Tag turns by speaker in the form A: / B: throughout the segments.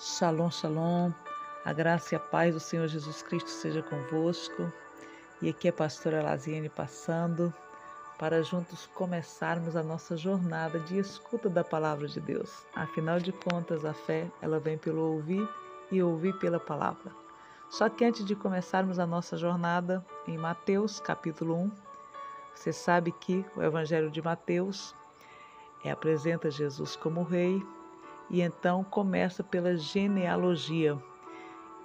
A: Shalom, shalom, a graça e a paz do Senhor Jesus Cristo seja convosco. E aqui é a pastora Laziane passando para juntos começarmos a nossa jornada de escuta da palavra de Deus. Afinal de contas, a fé, ela vem pelo ouvir e ouvir pela palavra. Só que antes de começarmos a nossa jornada, em Mateus capítulo 1, você sabe que o Evangelho de Mateus apresenta Jesus como rei, e então começa pela genealogia.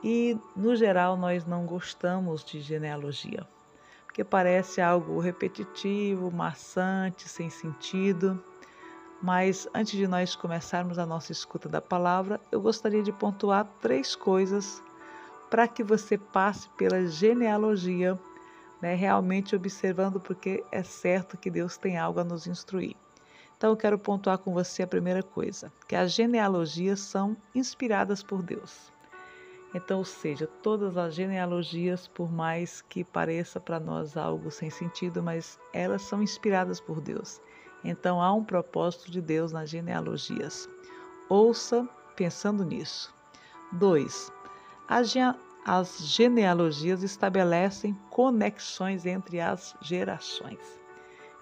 A: E, no geral, nós não gostamos de genealogia, porque parece algo repetitivo, maçante, sem sentido. Mas, antes de nós começarmos a nossa escuta da palavra, eu gostaria de pontuar 3 coisas para que você passe pela genealogia, realmente observando, porque é certo que Deus tem algo a nos instruir. Então, eu quero pontuar com você a primeira coisa, que as genealogias são inspiradas por Deus. Então, ou seja, todas as genealogias, por mais que pareça para nós algo sem sentido, mas elas são inspiradas por Deus. Então, há um propósito de Deus nas genealogias. Ouça pensando nisso. 2. As genealogias estabelecem conexões entre as gerações.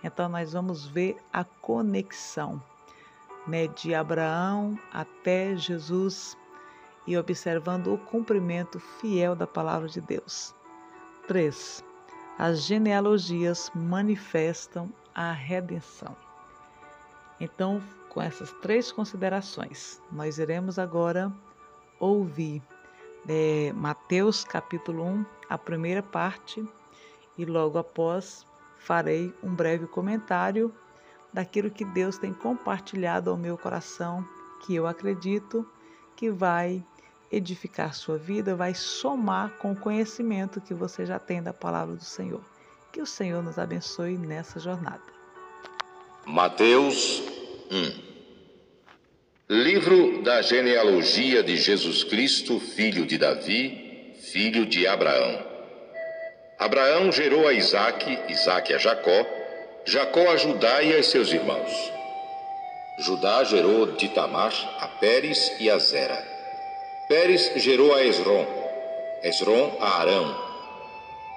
A: Então, nós vamos ver a conexão, de Abraão até Jesus e observando o cumprimento fiel da palavra de Deus. 3. As genealogias manifestam a redenção. Então, com essas 3 considerações, nós iremos agora ouvir Mateus capítulo 1, a primeira parte, e logo após farei um breve comentário daquilo que Deus tem compartilhado ao meu coração, que eu acredito que vai edificar sua vida, vai somar com o conhecimento que você já tem da palavra do Senhor. Que o Senhor nos abençoe nessa jornada.
B: Mateus 1. Livro da genealogia de Jesus Cristo, filho de Davi, filho de Abraão. Abraão gerou a Isaque, Isaque a Jacó, Jacó a Judá e a seus irmãos. Judá gerou de Tamar a Pérez e a Zera. Pérez gerou a Esrom, Esrom a Arão.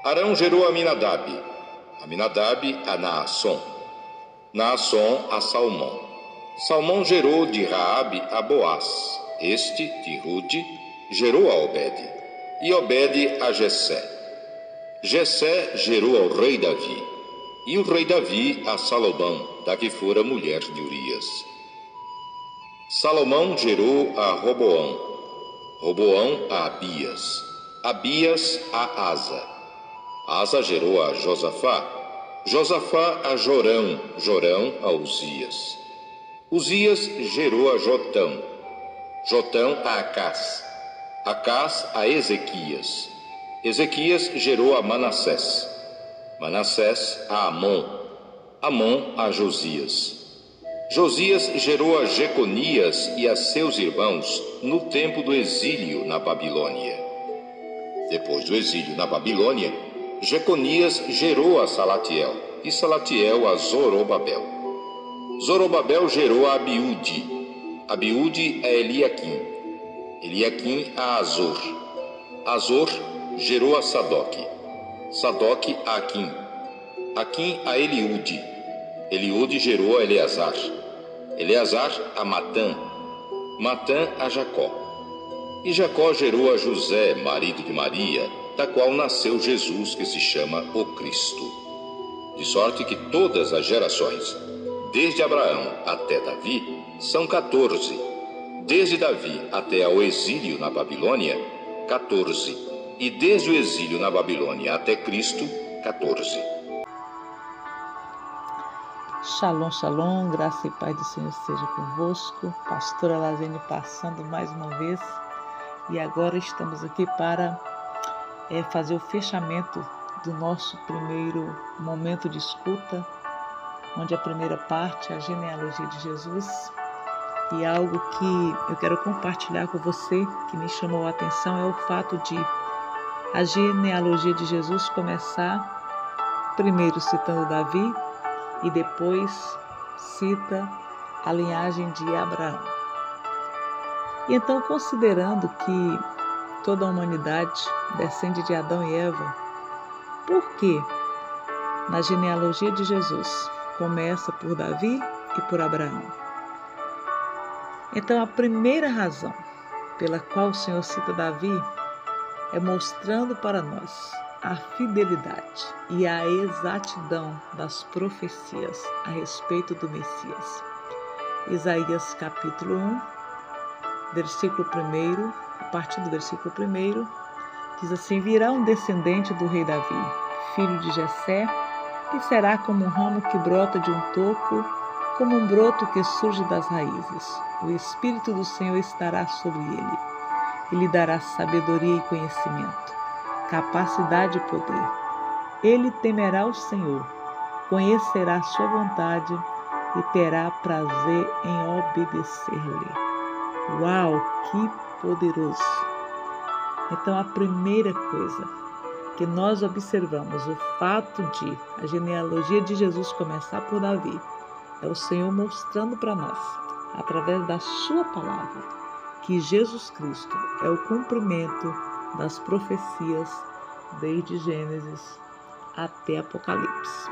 B: Arão gerou a Aminadab, Aminadab a Naasson, Naasson a Salmão. Salmão gerou de Raabe a Boaz, este, de Rude, gerou a Obed, e Obed a Jessé. Jessé gerou ao rei Davi, e o rei Davi a Salomão, da que fora mulher de Urias. Salomão gerou a Roboão, Roboão a Abias, Abias a Asa. Asa gerou a Josafá, Josafá a Jorão, Jorão a Uzias. Uzias gerou a Jotão, Jotão a Acás, Acás a Ezequias. Ezequias gerou a Manassés, Manassés a Amon, Amon a Josias. Josias gerou a Jeconias e a seus irmãos no tempo do exílio na Babilônia. Depois do exílio na Babilônia, Jeconias gerou a Salatiel, e Salatiel a Zorobabel. Zorobabel gerou a Abiúde, Abiúde a Eliaquim, Eliaquim a Azor. Azor gerou a Sadoque, Sadoque a Aquim, Aquim a Eliúde, Eliúde gerou a Eleazar, Eleazar a Matã, Matã a Jacó. E Jacó gerou a José, marido de Maria, da qual nasceu Jesus, que se chama o Cristo. De sorte que todas as gerações, desde Abraão até Davi, são 14. Desde Davi até ao exílio na Babilônia, 14. E desde o exílio na Babilônia até Cristo, 14.
A: Shalom, shalom, graça e paz do Senhor seja convosco. Pastora Laziane passando mais uma vez. E agora estamos aqui para fazer o fechamento do nosso primeiro momento de escuta, onde a primeira parte é a genealogia de Jesus. E algo que eu quero compartilhar com você, que me chamou a atenção, é o fato de a genealogia de Jesus começar primeiro citando Davi e depois cita a linhagem de Abraão. E então, considerando que toda a humanidade descende de Adão e Eva, por que na genealogia de Jesus começa por Davi e por Abraão? Então, a primeira razão pela qual o Senhor cita Davi é mostrando para nós a fidelidade e a exatidão das profecias a respeito do Messias. Isaías capítulo 1, versículo 1, a partir do versículo 1, diz assim: virá um descendente do rei Davi, filho de Jessé, que será como um ramo que brota de um toco, como um broto que surge das raízes. O Espírito do Senhor estará sobre ele. Ele dará sabedoria e conhecimento, capacidade e poder. Ele temerá o Senhor, conhecerá a sua vontade e terá prazer em obedecer-lhe. Uau, que poderoso! Então, a primeira coisa que nós observamos, o fato de a genealogia de Jesus começar por Davi, é o Senhor mostrando para nós, através da sua palavra, que Jesus Cristo é o cumprimento das profecias desde Gênesis até Apocalipse.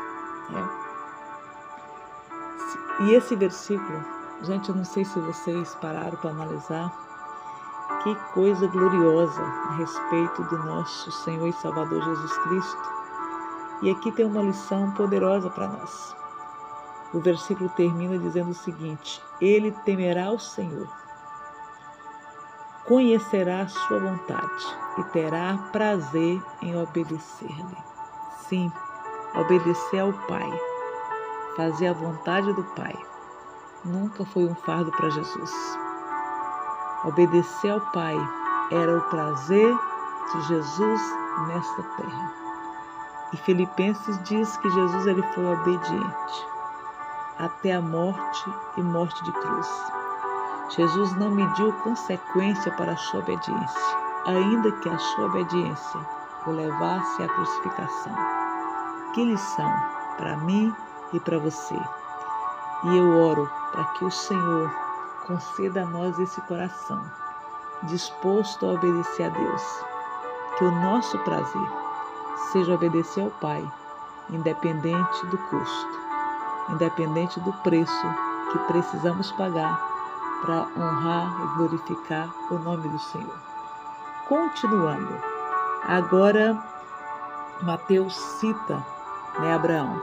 A: E esse versículo, gente, eu não sei se vocês pararam para analisar, que coisa gloriosa a respeito do nosso Senhor e Salvador Jesus Cristo. E aqui tem uma lição poderosa para nós. O versículo termina dizendo o seguinte: ele temerá o Senhor, conhecerá a sua vontade e terá prazer em obedecer-lhe. Sim, obedecer ao Pai, fazer a vontade do Pai, nunca foi um fardo para Jesus. Obedecer ao Pai era o prazer de Jesus nesta terra. E Filipenses diz que Jesus ele foi obediente até a morte e morte de cruz. Jesus não mediu consequência para a sua obediência, ainda que a sua obediência o levasse à crucificação. Que lição para mim e para você. E eu oro para que o Senhor conceda a nós esse coração disposto a obedecer a Deus. Que o nosso prazer seja obedecer ao Pai, independente do custo, independente do preço que precisamos pagar para honrar e glorificar o nome do Senhor. Continuando, agora Mateus cita Abraão.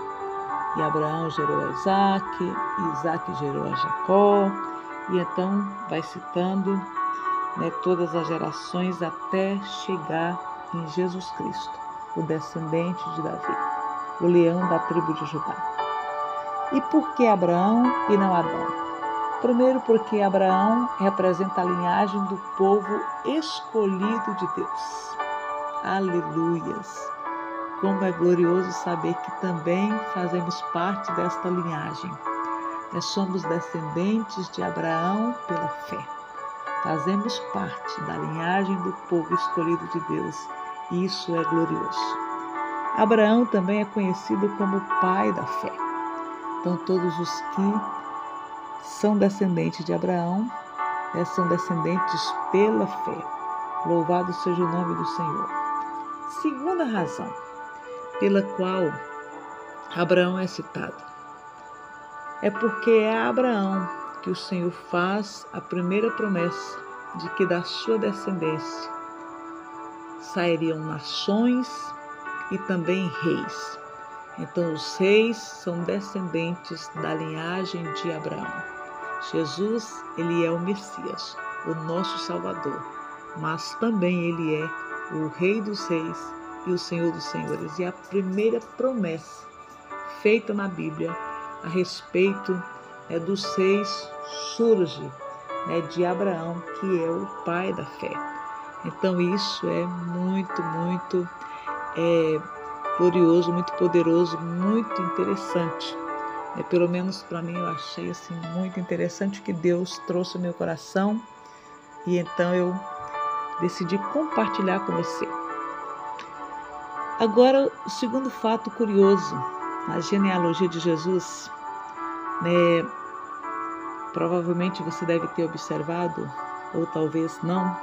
A: E Abraão gerou a Isaac, Isaac gerou a Jacó, e então vai citando todas as gerações até chegar em Jesus Cristo, o descendente de Davi, o leão da tribo de Judá. E por que Abraão e não Adão? Primeiro, porque Abraão representa a linhagem do povo escolhido de Deus. Aleluias! Como é glorioso saber que também fazemos parte desta linhagem. Nós somos descendentes de Abraão pela fé. Fazemos parte da linhagem do povo escolhido de Deus. E isso é glorioso. Abraão também é conhecido como pai da fé. Então, todos os que são descendentes de Abraão são descendentes pela fé. Louvado seja o nome do Senhor. Segunda razão pela qual Abraão é citado é porque é a Abraão que o Senhor faz a primeira promessa de que da sua descendência sairiam nações e também reis. Então os reis são descendentes da linhagem de Abraão. Jesus, ele é o Messias, o nosso Salvador, mas também ele é o Rei dos Reis e o Senhor dos Senhores. E a primeira promessa feita na Bíblia a respeito dos reis surge de Abraão, que é o pai da fé. Então isso é muito glorioso, muito poderoso, muito interessante. Pelo menos para mim eu achei assim muito interessante que Deus trouxe ao meu coração e então eu decidi compartilhar com você. Agora, o segundo fato curioso na genealogia de Jesus, provavelmente você deve ter observado ou talvez não,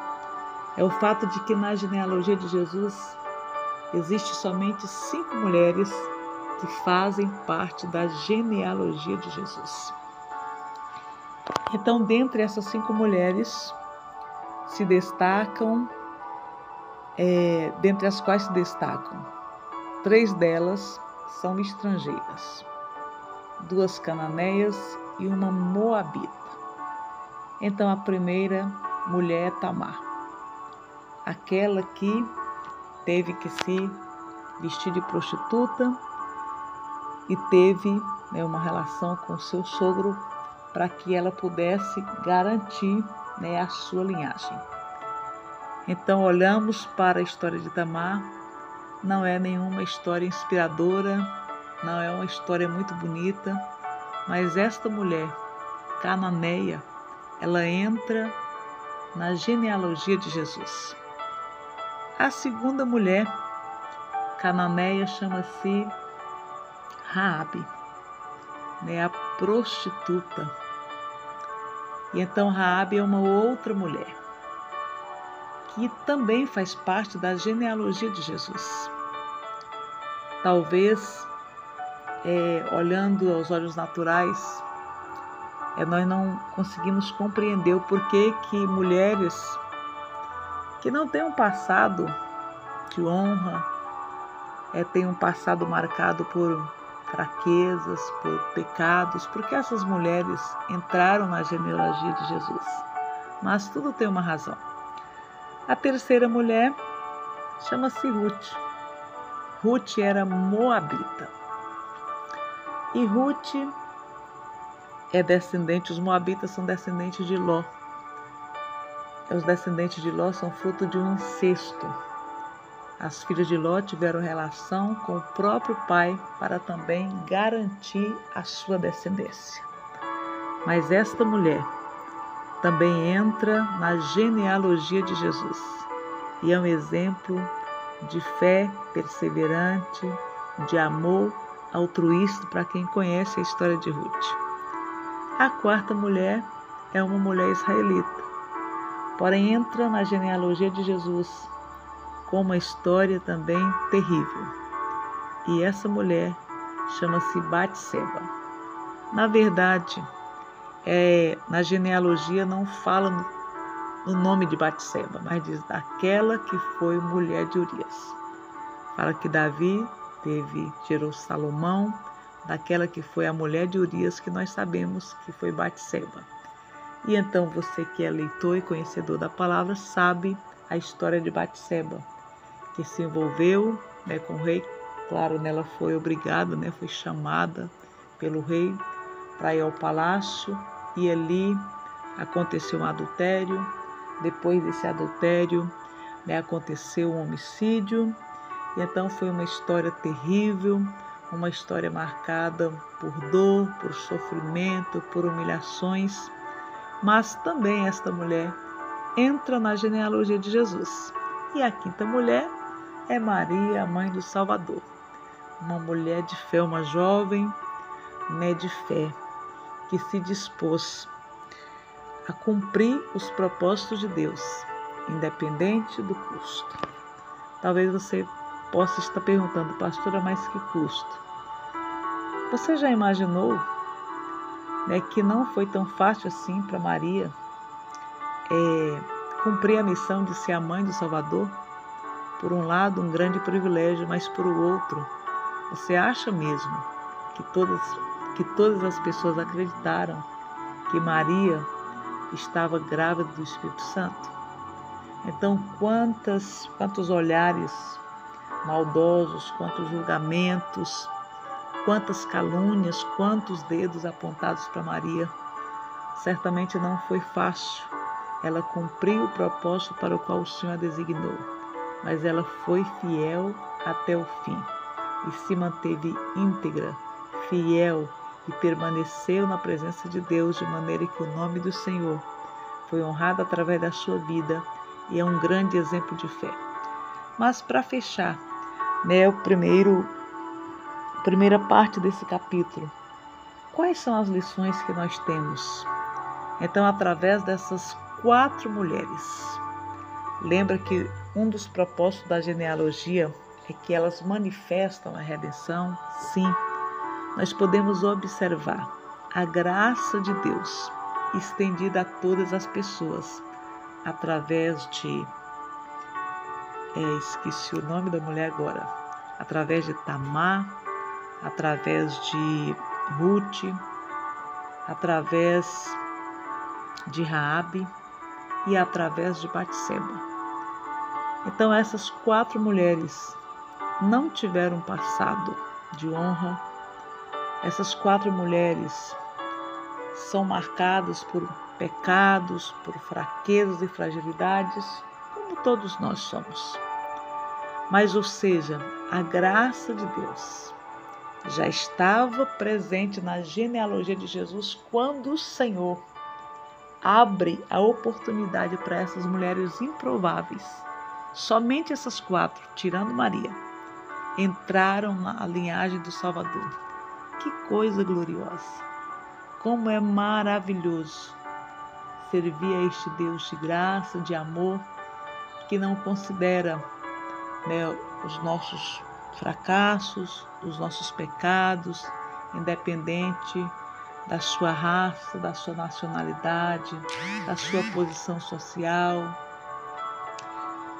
A: é o fato de que na genealogia de Jesus existe somente 5 mulheres que fazem parte da genealogia de Jesus. Então, dentre essas 5 mulheres, se destacam, dentre as quais se destacam, 3 delas são estrangeiras, 2 cananeias e uma moabita. Então, a primeira mulher é Tamar, aquela que teve que se vestir de prostituta e teve uma relação com seu sogro para que ela pudesse garantir a sua linhagem. Então, olhamos para a história de Tamar, não é nenhuma história inspiradora, não é uma história muito bonita, mas esta mulher cananeia, ela entra na genealogia de Jesus. A segunda mulher cananeia chama-se Raabe, a prostituta. E então Raabe é uma outra mulher que também faz parte da genealogia de Jesus. Talvez, olhando aos olhos naturais, nós não conseguimos compreender o porquê que mulheres que não têm um passado de honra, têm um passado marcado por fraquezas, por pecados, porque essas mulheres entraram na genealogia de Jesus. Mas tudo tem uma razão. A terceira mulher chama-se Ruth. Ruth era moabita. E Ruth é descendente, os moabitas são descendentes de Ló. Os descendentes de Ló são fruto de um incesto. As filhas de Ló tiveram relação com o próprio pai para também garantir a sua descendência. Mas esta mulher também entra na genealogia de Jesus e é um exemplo de fé perseverante, de amor altruísta para quem conhece a história de Ruth. A quarta mulher é uma mulher israelita, porém entra na genealogia de Jesus com uma história também terrível. E essa mulher chama-se Batseba. Na verdade, na genealogia não fala no nome de Batseba, mas diz daquela que foi mulher de Urias. Fala que Davi gerou Salomão, daquela que foi a mulher de Urias, que nós sabemos que foi Batseba. E então você que é leitor e conhecedor da palavra sabe a história de Batseba, que se envolveu com o rei. Claro, ela foi obrigada, foi chamada pelo rei para ir ao palácio, e ali aconteceu um adultério. Depois desse adultério, aconteceu um homicídio, e então foi uma história terrível, uma história marcada por dor, por sofrimento, por humilhações. Mas também esta mulher entra na genealogia de Jesus. E a quinta mulher é Maria, a mãe do Salvador. Uma mulher de fé, uma jovem de fé, que se dispôs a cumprir os propósitos de Deus, independente do custo. Talvez você possa estar perguntando, pastora, mas que custo? Você já imaginou que não foi tão fácil assim para Maria cumprir a missão de ser a mãe do Salvador? Por um lado, um grande privilégio, mas por outro, você acha mesmo que todas as pessoas acreditaram que Maria estava grávida do Espírito Santo? Então, quantos olhares maldosos, quantos julgamentos, quantas calúnias, quantos dedos apontados para Maria. Certamente não foi fácil ela cumpriu o propósito para o qual o Senhor a designou, mas ela foi fiel até o fim e se manteve íntegra, fiel e permaneceu na presença de Deus, de maneira que o nome do Senhor foi honrado através da sua vida e é um grande exemplo de fé. Mas para fechar, primeira parte desse capítulo, quais são as lições que nós temos? Então, através dessas 4 mulheres. Lembra que um dos propósitos da genealogia é que elas manifestam a redenção? Sim, nós podemos observar a graça de Deus estendida a todas as pessoas através de, esqueci o nome da mulher agora, através de Tamar, através de Ruth, através de Raabe e através de Batseba. Então essas 4 mulheres não tiveram passado de honra. Essas 4 mulheres são marcadas por pecados, por fraquezas e fragilidades, como todos nós somos. Mas, ou seja, a graça de Deus já estava presente na genealogia de Jesus quando o Senhor abre a oportunidade para essas mulheres improváveis. Somente essas 4, tirando Maria, entraram na linhagem do Salvador. Que coisa gloriosa! Como é maravilhoso servir a este Deus de graça, de amor, que não considera, os nossos fracassos, os nossos pecados, independente da sua raça, da sua nacionalidade, da sua posição social,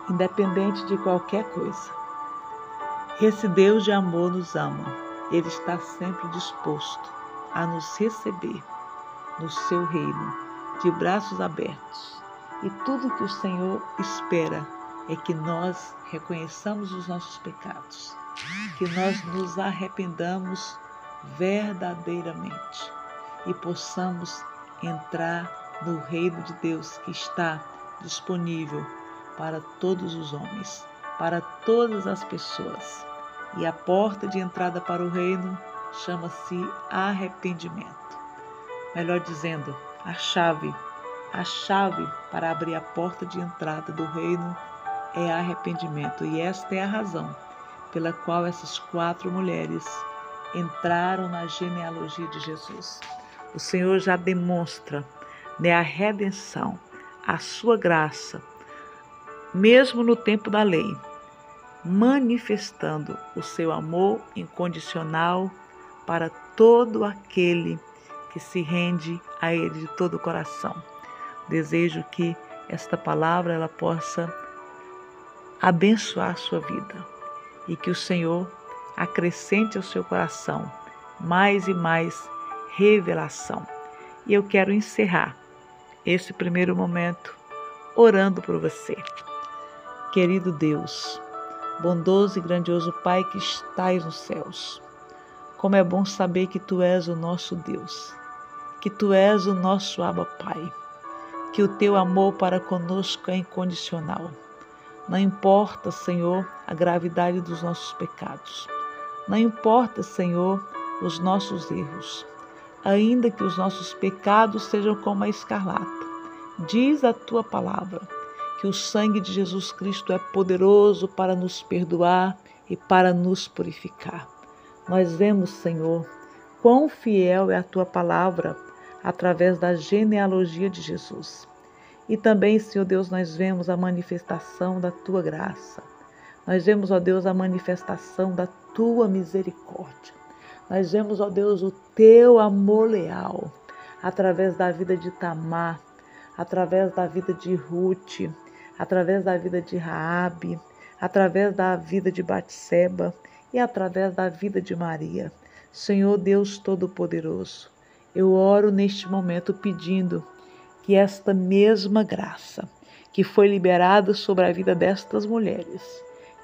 A: independente de qualquer coisa. Esse Deus de amor nos ama. Ele está sempre disposto a nos receber no seu reino, de braços abertos. E tudo que o Senhor espera é que nós reconheçamos os nossos pecados, que nós nos arrependamos verdadeiramente e possamos entrar no reino de Deus que está disponível para todos os homens, para todas as pessoas. E a porta de entrada para o reino chama-se arrependimento. Melhor dizendo, a chave para abrir a porta de entrada do reino é arrependimento. E esta é a razão pela qual essas 4 mulheres entraram na genealogia de Jesus. O Senhor já demonstra, a redenção, a sua graça, mesmo no tempo da lei, manifestando o seu amor incondicional para todo aquele que se rende a Ele de todo o coração. Desejo que esta palavra ela possa abençoar a sua vida e que o Senhor acrescente ao seu coração mais e mais revelação. E eu quero encerrar esse primeiro momento orando por você. Querido Deus, bondoso e grandioso Pai que estais nos céus, como é bom saber que Tu és o nosso Deus, que Tu és o nosso Abba Pai, que o Teu amor para conosco é incondicional. Não importa, Senhor, a gravidade dos nossos pecados. Não importa, Senhor, os nossos erros. Ainda que os nossos pecados sejam como a escarlata, diz a Tua palavra que o sangue de Jesus Cristo é poderoso para nos perdoar e para nos purificar. Nós vemos, Senhor, quão fiel é a Tua palavra através da genealogia de Jesus. E também, Senhor Deus, nós vemos a manifestação da Tua graça. Nós vemos, ó Deus, a manifestação da Tua misericórdia. Nós vemos, ó Deus, o Teu amor leal através da vida de Tamar, através da vida de Ruth, através da vida de Raabe, através da vida de Batseba e através da vida de Maria. Senhor Deus Todo-Poderoso, eu oro neste momento pedindo que esta mesma graça que foi liberada sobre a vida destas mulheres,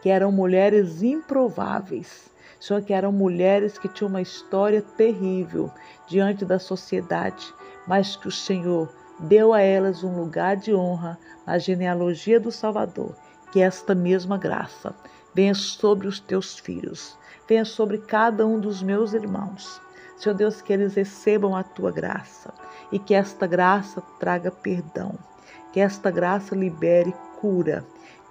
A: que eram mulheres improváveis, Senhor, que eram mulheres que tinham uma história terrível diante da sociedade, mas que o Senhor deu a elas um lugar de honra na genealogia do Salvador, que esta mesma graça venha sobre os Teus filhos, venha sobre cada um dos meus irmãos. Senhor Deus, que eles recebam a Tua graça e que esta graça traga perdão, que esta graça libere cura,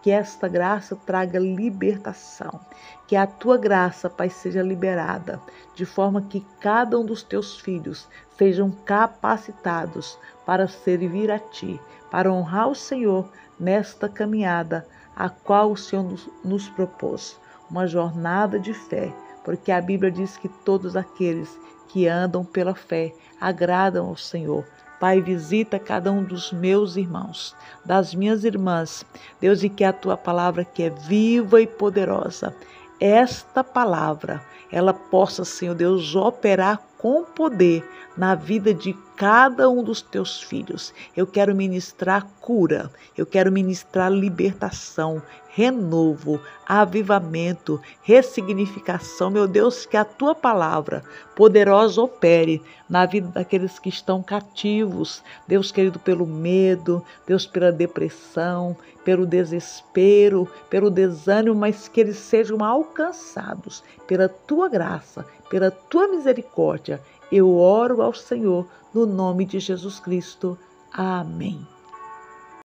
A: que esta graça traga libertação, que a tua graça, Pai, seja liberada, de forma que cada um dos teus filhos sejam capacitados para servir a ti, para honrar o Senhor nesta caminhada a qual o Senhor nos propôs, uma jornada de fé, porque a Bíblia diz que todos aqueles que andam pela fé agradam ao Senhor. Pai, visita cada um dos meus irmãos, das minhas irmãs, Deus, e que a tua palavra, que é viva e poderosa, esta palavra, ela possa, Senhor Deus, operar com poder na vida de cada um dos teus filhos. Eu quero ministrar cura, eu quero ministrar libertação, renovo, avivamento, ressignificação. Meu Deus, que a tua palavra poderosa opere na vida daqueles que estão cativos, Deus querido, pelo medo, Deus, pela depressão, pelo desespero, pelo desânimo, mas que eles sejam alcançados pela tua graça, pela tua misericórdia. Eu oro ao Senhor no nome de Jesus Cristo. Amém.